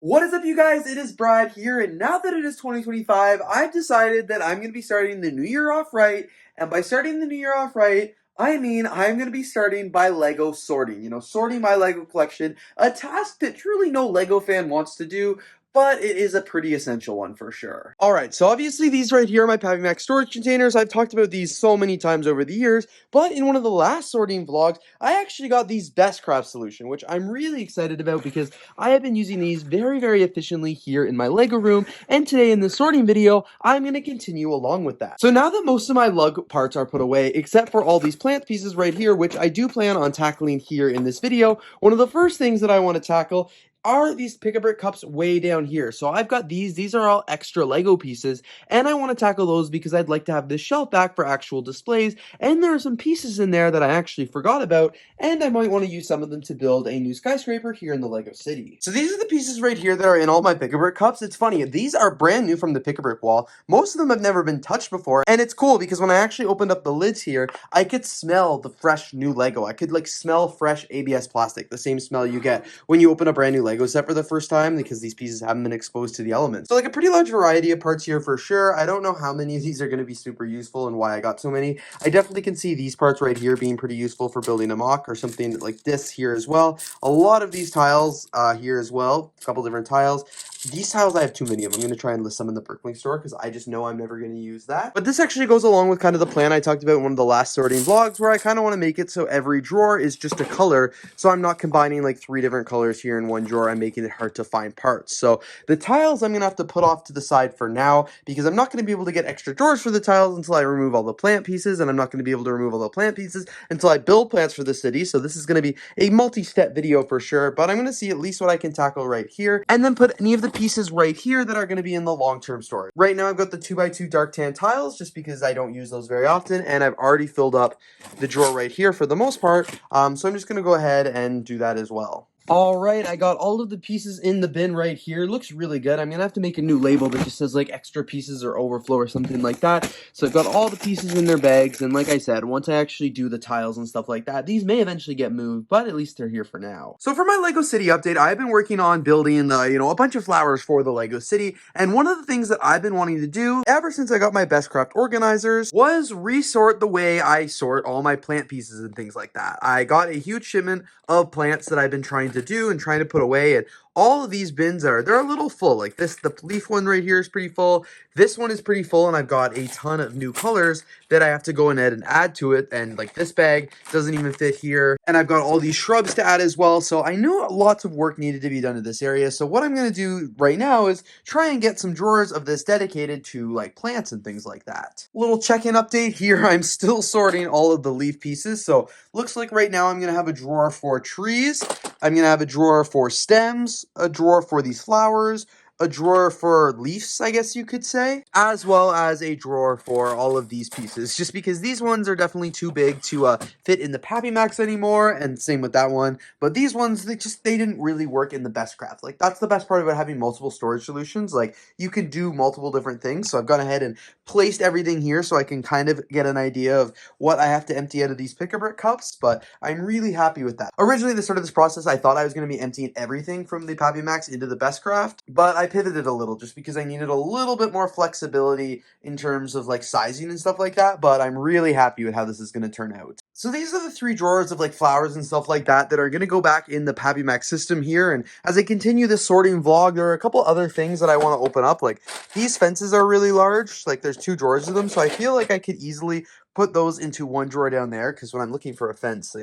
What is up, you guys? It is Brad here, and now that it is 2025, I've decided that I'm going to be starting the new year off right. And by starting the new year off right, I mean I'm going to be starting by Lego sorting. Sorting my Lego collection, a task that truly no Lego fan wants to do, but it is a pretty essential one for sure. Alright, so obviously these right here are my PappyMax storage containers. I've talked about these so many times over the years, but in one of the last sorting vlogs, I actually got these Best Craft solution, which I'm really excited about because I have been using these very efficiently here in my Lego room, and today in this sorting video, I'm going to continue along with that. So now that most of my lug parts are put away, except for all these plant pieces right here, which I do plan on tackling here in this video, one of the first things that I want to tackle are these Pick-a-Brick cups way down here. So I've got these are all extra Lego pieces, and I want to tackle those because I'd like to have this shelf back for actual displays, and there are some pieces in there that I actually forgot about, and I might want to use some of them to build a new skyscraper here in the Lego city. So these are the pieces right here that are in all my Pick-a-Brick cups. It's funny, these are brand new from the Pick-a-Brick wall. Most of them have never been touched before, and it's cool because when I actually opened up the lids here, I could smell the fresh new Lego. I could like smell fresh ABS plastic, the same smell you get when you open a brand new Lego set for the first time because these pieces haven't been exposed to the elements. So like a pretty large variety of parts here for sure. I don't know how many of these are going to be super useful and why I got so many. I definitely can see these parts right here being pretty useful for building a mock or something like this here as well. A lot of these tiles here as well, a couple different tiles. These tiles, I have too many of them. I'm going to try and list some in the Bricklink store because I just know I'm never going to use that. But this actually goes along with kind of the plan I talked about in one of the last sorting vlogs where I kind of want to make it so every drawer is just a color. So I'm not combining like 3 different colors here in one drawer. I'm making it hard to find parts. So the tiles I'm going to have to put off to the side for now because I'm not going to be able to get extra drawers for the tiles until I remove all the plant pieces. And I'm not going to be able to remove all the plant pieces until I build plants for the city. So this is going to be a multi-step video for sure. But I'm going to see at least what I can tackle right here and then put any of the pieces right here that are going to be in the long-term storage. Right now I've got the 2x2 dark tan tiles just because I don't use those very often, and I've already filled up the drawer right here for the most part, so I'm just going to go ahead and do that as well. Alright, I got all of the pieces in the bin right here. Looks really good. I'm gonna have to make a new label that just says like extra pieces or overflow or something like that. So I've got all the pieces in their bags, and like I said, once I actually do the tiles and stuff like that, these may eventually get moved, but at least they're here for now. So for my Lego City update, I've been working on building a bunch of flowers for the Lego City, and one of the things that I've been wanting to do ever since I got my Best Craft organizers was resort the way I sort all my plant pieces and things like that. I got a huge shipment of plants that I've been trying to do and trying to put away, and all of these bins they're a little full. Like this, the leaf one right here is pretty full. This one is pretty full, and I've got a ton of new colors that I have to go in and add to it. And like this bag doesn't even fit here. And I've got all these shrubs to add as well. So I knew lots of work needed to be done in this area. So what I'm going to do right now is try and get some drawers of this dedicated to like plants and things like that. Little check-in update here. I'm still sorting all of the leaf pieces. So looks like right now I'm going to have a drawer for trees. I'm going to have a drawer for stems, a drawer for these flowers, a drawer for leaves, I guess you could say, as well as a drawer for all of these pieces, just because these ones are definitely too big to fit in the PappyMax anymore, and same with that one. But these ones, they didn't really work in the Best Craft. Like, that's the best part about having multiple storage solutions. Like, you can do multiple different things. So I've gone ahead and placed everything here so I can kind of get an idea of what I have to empty out of these Pick-a-Brick cups, but I'm really happy with that. Originally, at the start of this process, I thought I was going to be emptying everything from the PappyMax into the Best Craft, but I pivoted a little just because I needed a little bit more flexibility in terms of like sizing and stuff like that, but I'm really happy with how this is going to turn out. So these are the 3 drawers of like flowers and stuff like that that are going to go back in the PappyMax system here, and as I continue this sorting vlog, there are a couple other things that I want to open up. Like these fences are really large, like there's 2 drawers of them, so I feel like I could easily put those into one drawer down there, because when I'm looking for a fence,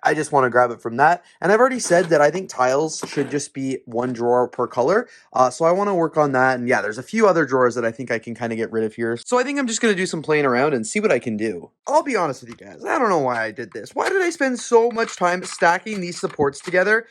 I just want to grab it from that. And I've already said that I think tiles should just be 1 drawer per color, so I want to work on that. And yeah, there's a few other drawers that I think I can kind of get rid of here, so I think I'm just going to do some playing around and see what I can do. I'll be honest with you guys, I don't know why I did this. Why did I spend so much time stacking these supports together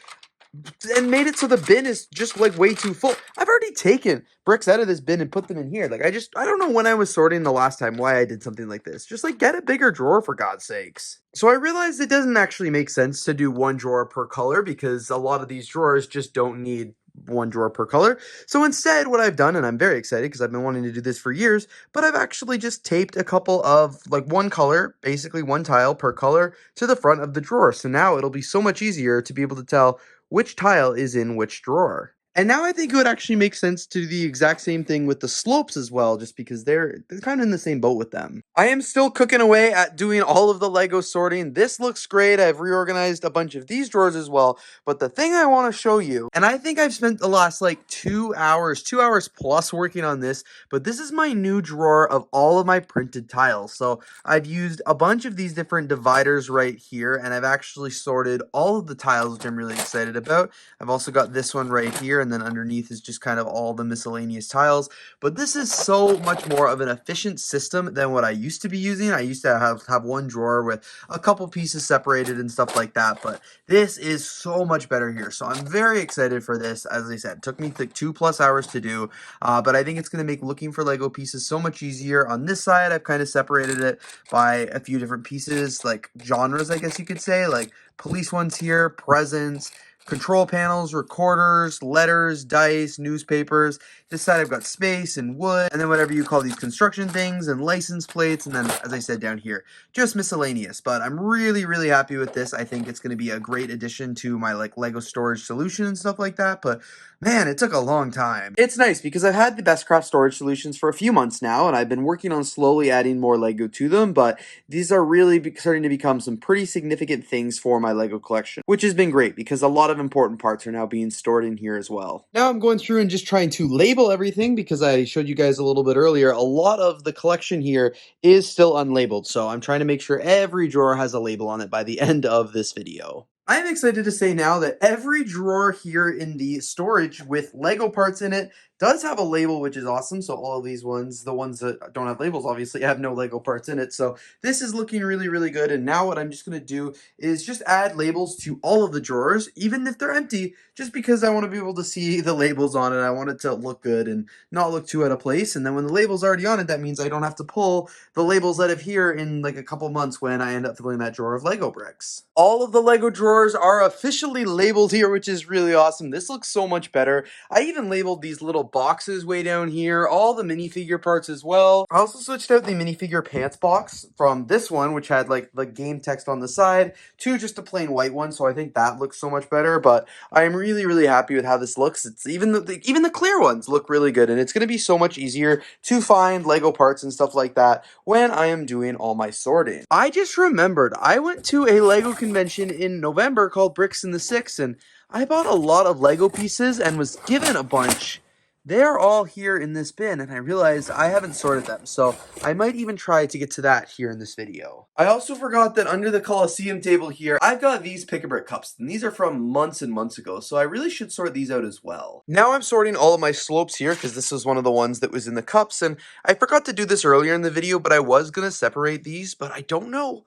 and made it so the bin is just like way too full? I've already taken bricks out of this bin and put them in here. Like I don't know when I was sorting the last time why I did something like this. Just like get a bigger drawer for God's sakes. So I realized it doesn't actually make sense to do 1 drawer per color because a lot of these drawers just don't need 1 drawer per color. So instead, what I've done, and I'm very excited because I've been wanting to do this for years, but I've actually just taped a couple of like 1 color, basically 1 tile per color, to the front of the drawer. So now it'll be so much easier to be able to tell which tile is in which drawer. And now I think it would actually make sense to do the exact same thing with the slopes as well, just because they're kind of in the same boat with them. I am still cooking away at doing all of the Lego sorting. This looks great. I've reorganized a bunch of these drawers as well. But the thing I want to show you, and I think I've spent the last like 2 hours plus working on this, but this is my new drawer of all of my printed tiles. So I've used a bunch of these different dividers right here, and I've actually sorted all of the tiles, which I'm really excited about. I've also got this one right here, and then underneath is just kind of all the miscellaneous tiles. But this is so much more of an efficient system than what I used to be using. I used to have one drawer with a couple pieces separated and stuff like that, but this is so much better here. So I'm very excited for this. As I said, it took me like 2+ hours to do, but I think it's going to make looking for Lego pieces so much easier. On this side, I've kind of separated it by a few different pieces, like genres, I guess you could say, like police ones here, presents, control panels, recorders, letters, dice, newspapers. This side I've got space and wood, and then whatever you call these construction things, and license plates, and then, as I said down here, just miscellaneous. But I'm really, really happy with this. I think it's going to be a great addition to my like Lego storage solution and stuff like that. But man, it took a long time. It's nice because I've had the Best Craft storage solutions for a few months now, and I've been working on slowly adding more Lego to them, but these are really starting to become some pretty significant things for my Lego collection, which has been great because a lot of important parts are now being stored in here as well. Now I'm going through and just trying to label everything because I showed you guys a little bit earlier, a lot of the collection here is still unlabeled, so I'm trying to make sure every drawer has a label on it by the end of this video. I am excited to say now that every drawer here in the storage with Lego parts in it does have a label, which is awesome. So all of these ones, the ones that don't have labels, obviously have no Lego parts in it. So this is looking really, really good. And now what I'm just going to do is just add labels to all of the drawers, even if they're empty, just because I want to be able to see the labels on it. I want it to look good and not look too out of place. And then when the label's already on it, that means I don't have to pull the labels out of here in like a couple months when I end up filling that drawer of Lego bricks. All of the Lego drawers are officially labeled here, which is really awesome. This looks so much better. I even labeled these little boxes way down here, all the minifigure parts as well. I also switched out the minifigure pants box from this one, which had like the game text on the side, to just a plain white one, so I think that looks so much better. But I'm really, really happy with how this looks. It's even the clear ones look really good, and it's going to be so much easier to find Lego parts and stuff like that when I am doing all my sorting. I just remembered I went to a Lego convention in November called Bricks in the Six, and I bought a lot of Lego pieces and was given a bunch. They're all here in this bin, and I realized I haven't sorted them, so I might even try to get to that here in this video. I also forgot that under the Coliseum table here, I've got these Pick-a-Brick cups, and these are from months and months ago, so I really should sort these out as well. Now I'm sorting all of my slopes here, because this was one of the ones that was in the cups, and I forgot to do this earlier in the video, but I was going to separate these, but I don't know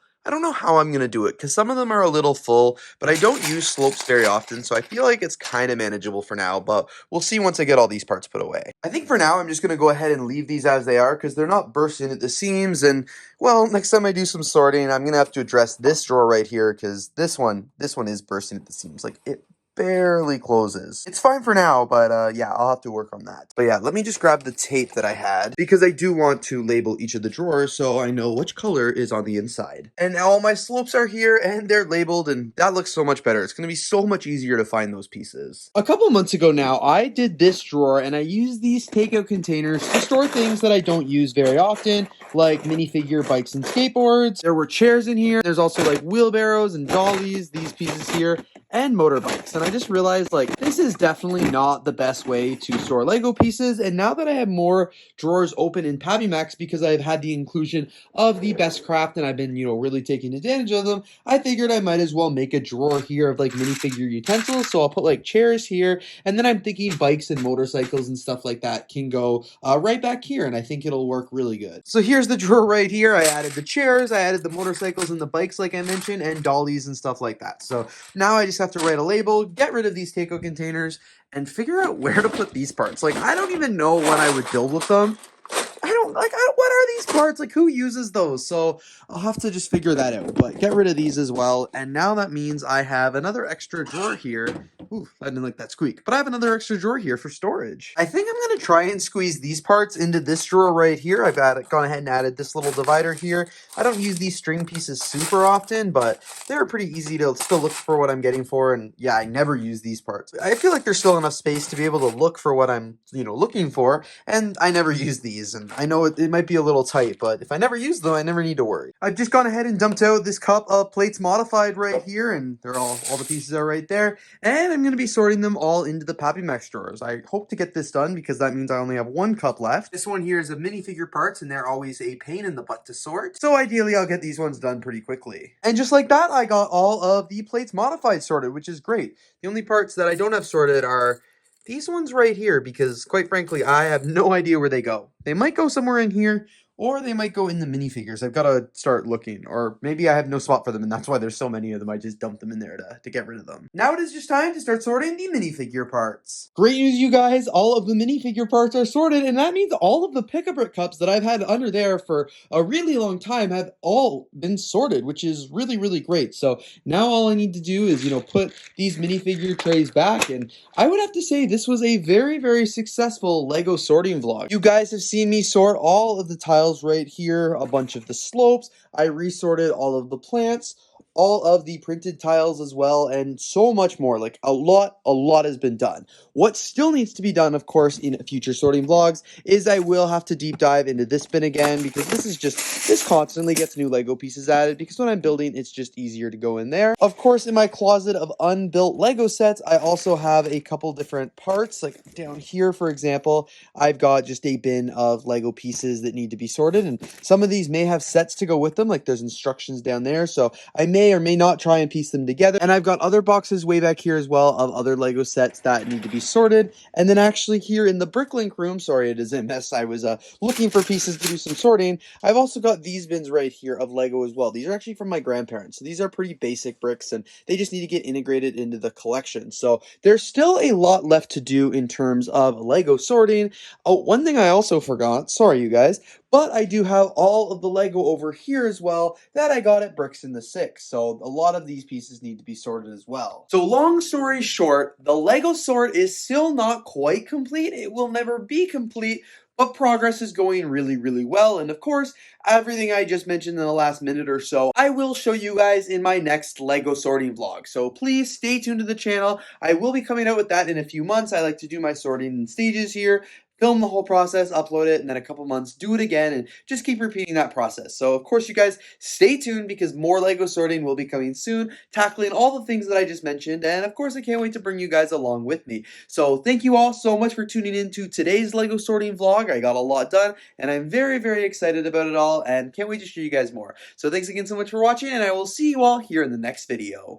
how I'm going to do it, because some of them are a little full, but I don't use slopes very often, so I feel like it's kind of manageable for now, but we'll see once I get all these parts put away. I think for now, I'm just going to go ahead and leave these as they are, because they're not bursting at the seams, and, well, next time I do some sorting, I'm going to have to address this drawer right here, because this one is bursting at the seams. Like, it barely closes. It's fine for now, but yeah, I'll have to work on that. But yeah, let me just grab the tape that I had, because I do want to label each of the drawers so I know which color is on the inside. And now all my slopes are here and they're labeled, and that looks so much better. It's going to be so much easier to find those pieces. A couple months ago now, I did this drawer, and I used these takeout containers to store things that I don't use very often, like minifigure bikes and skateboards. There were chairs in here. There's also like wheelbarrows and dollies, these pieces here, and motorbikes. And I just realized, like, this is definitely not the best way to store Lego pieces. And now that I have more drawers open in PabiMax because I've had the inclusion of the Best Craft and I've been, really taking advantage of them, I figured I might as well make a drawer here of like minifigure utensils. So I'll put like chairs here, and then I'm thinking bikes and motorcycles and stuff like that can go right back here, and I think it'll work really good. So here's the drawer right here. I added the chairs, I added the motorcycles and the bikes like I mentioned, and dollies and stuff like that. So now I just have to write a label, get rid of these takeout containers, and figure out where to put these parts. Like, I don't even know what I would build with them. What are these parts? Like, who uses those? So I'll have to just figure that out, but get rid of these as well. And now that means I have another extra drawer here Ooh, I didn't like that squeak. But I have another extra drawer here for storage. I think I'm going to try and squeeze these parts into this drawer right here. I've gone ahead and added this little divider here. I don't use these string pieces super often, but they're pretty easy to still look for what I'm getting for. And yeah, I never use these parts. I feel like there's still enough space to be able to look for what I'm, looking for. And I never use these. And I know it might be a little tight, but if I never use them, I never need to worry. I've just gone ahead and dumped out this cup of plates modified right here. And they're all the pieces are right there. And I'm going to be sorting them all into the Pappy Max drawers. I hope to get this done because that means I only have one cup left. This one here is of minifigure parts and they're always a pain in the butt to sort. So ideally I'll get these ones done pretty quickly. And just like that, I got all of the plates modified sorted, which is great. The only parts that I don't have sorted are these ones right here because quite frankly, I have no idea where they go. They might go somewhere in here, or they might go in the minifigures. I've got to start looking. Or maybe I have no spot for them, and that's why there's so many of them. I just dumped them in there to get rid of them. Now it is just time to start sorting the minifigure parts. Great news, you guys. All of the minifigure parts are sorted, and that means all of the Pick-a-Brick cups that I've had under there for a really long time have all been sorted, which is really, really great. So now all I need to do is, put these minifigure trays back, and I would have to say this was a very, very successful Lego sorting vlog. You guys have seen me sort all of the tiles right here, a bunch of the slopes. I resorted all of the plants, all of the printed tiles as well, and so much more. Like a lot has been done. What still needs to be done, of course, in future sorting vlogs is I will have to deep dive into this bin again because this constantly gets new Lego pieces added because when I'm building, it's just easier to go in there. Of course, in my closet of unbuilt Lego sets, I also have a couple different parts. Like down here, for example, I've got just a bin of Lego pieces that need to be sorted, and some of these may have sets to go with them, like there's instructions down there, so I may or may not try and piece them together. And I've got other boxes way back here as well of other Lego sets that need to be sorted. And then actually here in the Bricklink room, sorry it is a mess, I was looking for pieces to do some sorting. I've also got these bins right here of Lego as well. These are actually from my grandparents, so these are pretty basic bricks and they just need to get integrated into the collection. So there's still a lot left to do in terms of Lego sorting. Oh, one thing I also forgot, sorry you guys, but I do have all of the Lego over here as well that I got at Bricks in the Six. So a lot of these pieces need to be sorted as well. So long story short, the Lego sort is still not quite complete. It will never be complete, but progress is going really, really well. And of course, everything I just mentioned in the last minute or so, I will show you guys in my next Lego sorting vlog. So please stay tuned to the channel. I will be coming out with that in a few months. I like to do my sorting in stages here, film the whole process, upload it, and then a couple months do it again, and just keep repeating that process. So of course you guys stay tuned because more Lego sorting will be coming soon, tackling all the things that I just mentioned, and of course I can't wait to bring you guys along with me. So thank you all so much for tuning in to today's Lego sorting vlog. I got a lot done, and I'm very, very excited about it all, and can't wait to show you guys more. So thanks again so much for watching, and I will see you all here in the next video.